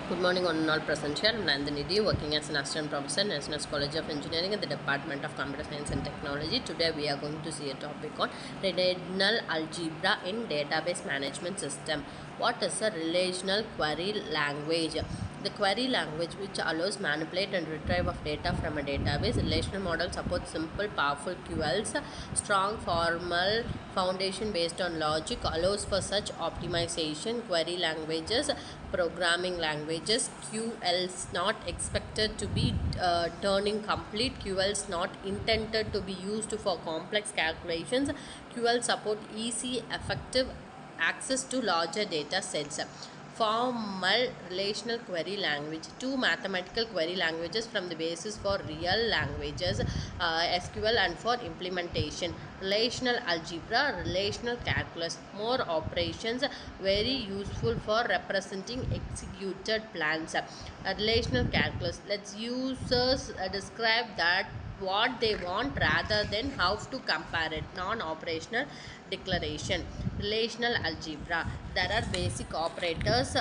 Good morning, on and all present here. I'm Nandini, working as an assistant professor in National College of Engineering at the Department of Computer Science and Technology. Today we are going to see a topic on relational algebra in database management system. What is a relational query language? The query language, which allows manipulate and retrieve of data from a database. Relational model supports simple, powerful QLs. Strong formal foundation based on logic allows for such optimization. Query languages, programming languages, QLs not expected to be turning complete, QLs not intended to be used for complex calculations. QL support easy, effective access to larger data sets. Formal relational query language, two mathematical query languages from the basis for real languages, SQL, and for implementation. Relational algebra, relational calculus, more operations, very useful for representing executed plans. Relational calculus lets users describe that what they want rather than how to compare it. Non-operational declaration. Relational algebra, there are basic operators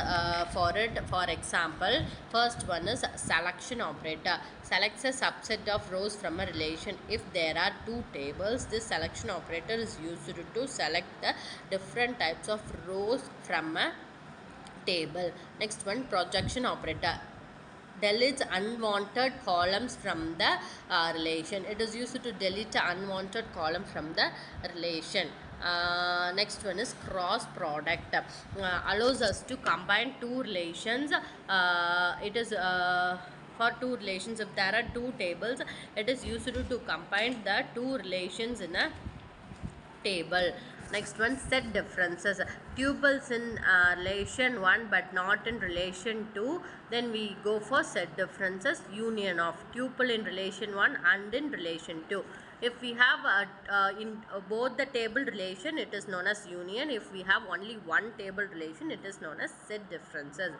for it. For example, first one is selection operator. Selects a subset of rows from a relation. If there are two tables, this selection operator is used to select the different types of rows from a table. Next one, projection operator, deletes unwanted columns from the relation. It is used to delete unwanted column from the relation. Next one is cross product. Allows us to combine two relations. It is for two relations. If there are two tables, it is used to combine the two relations in a table. Next one, set differences. Tuples in relation 1 but not in relation 2, then we go for set differences. Union of tuple in relation 1 and in relation 2. If we have in both the table relation, it is known as union. If we have only one table relation, it is known as set differences.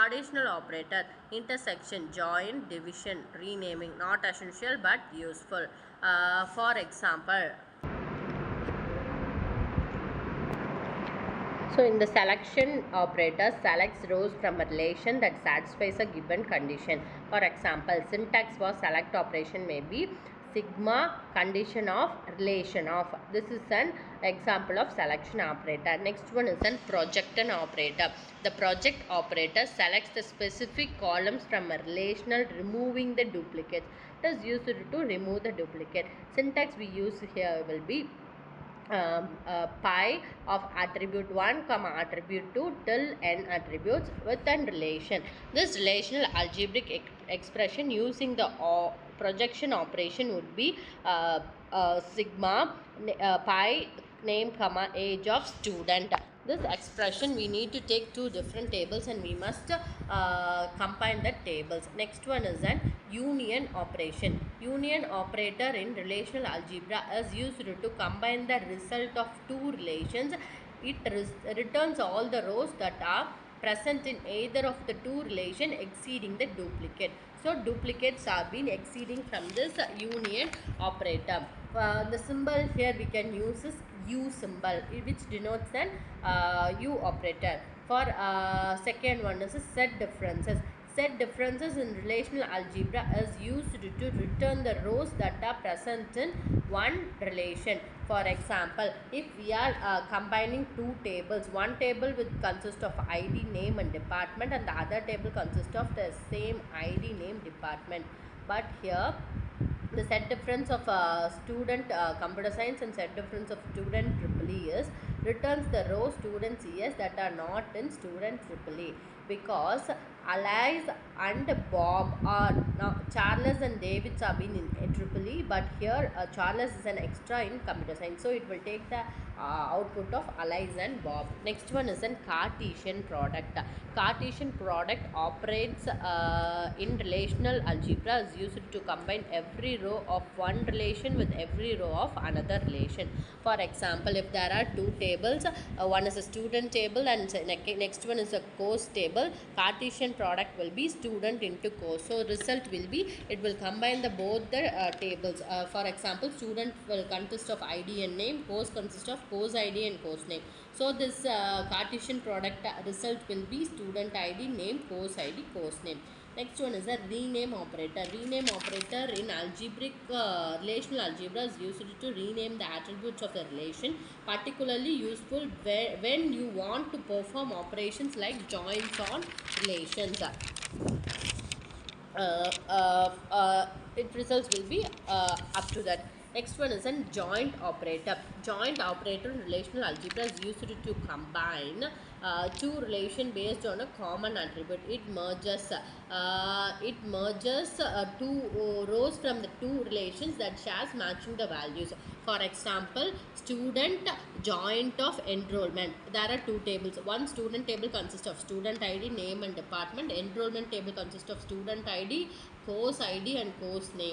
Additional operator, intersection, join, division, renaming, not essential but useful. For example, so in the selection operator, selects rows from a relation that satisfies a given condition. For example, syntax for select operation may be sigma condition of relation of. This is an example of selection operator. Next one is an projection operator. The project operator selects the specific columns from a relational, removing the duplicates. It is used to remove the duplicate. Syntax we use here will be pi of attribute 1 comma attribute 2 till n attributes with an relation. This relational algebraic expression using the projection operation would be sigma pi name comma age of student. This expression we need to take two different tables and we must combine the tables. Next one is an union operation. Union operator in relational algebra is used to combine the result of two relations. It returns all the rows that are present in either of the two relation exceeding the duplicate. So duplicates are been exceeding from this union operator. The symbol here we can use is U symbol, which denotes an U operator. For second one is set differences. Set differences in relational algebra is used to return the rows that are present in one relation. For example, if we are combining two tables, one table will consist of ID, name and department, and the other table consists of the same ID, name, department. But here the set difference of student computer science and set difference of student EEE is returns the row student CS that are not in student EEE, because Alice and Bob are now Charles and David have been in EEE, but here Charles is an extra in computer science, so it will take the output of Alice and Bob. Next one is an Cartesian product. Cartesian product operates in relational algebra, is used to combine every row of one relation with every row of another relation. For example, if there are two tables, one is a student table and next one is a course table. table, Cartesian product will be student into course. So result will be, it will combine the both the tables. For example, student will consist of ID and name, course consist of course ID and course name. So this Cartesian product result will be student ID, name, course ID, course name. Next one is a rename operator. Rename operator in algebraic relational algebra is used to rename the attributes of the relation, particularly useful when you want to perform operations like joins on relations. It results will be up to that. Next one is a joint operator. Joint operator in relational algebra is used to combine two relation based on a common attribute. It merges two rows from the two relations that shares matching the values. For example, student joint of enrollment. There are two tables. One student table consists of student ID, name and department. Enrollment table consists of student ID, course ID and course name.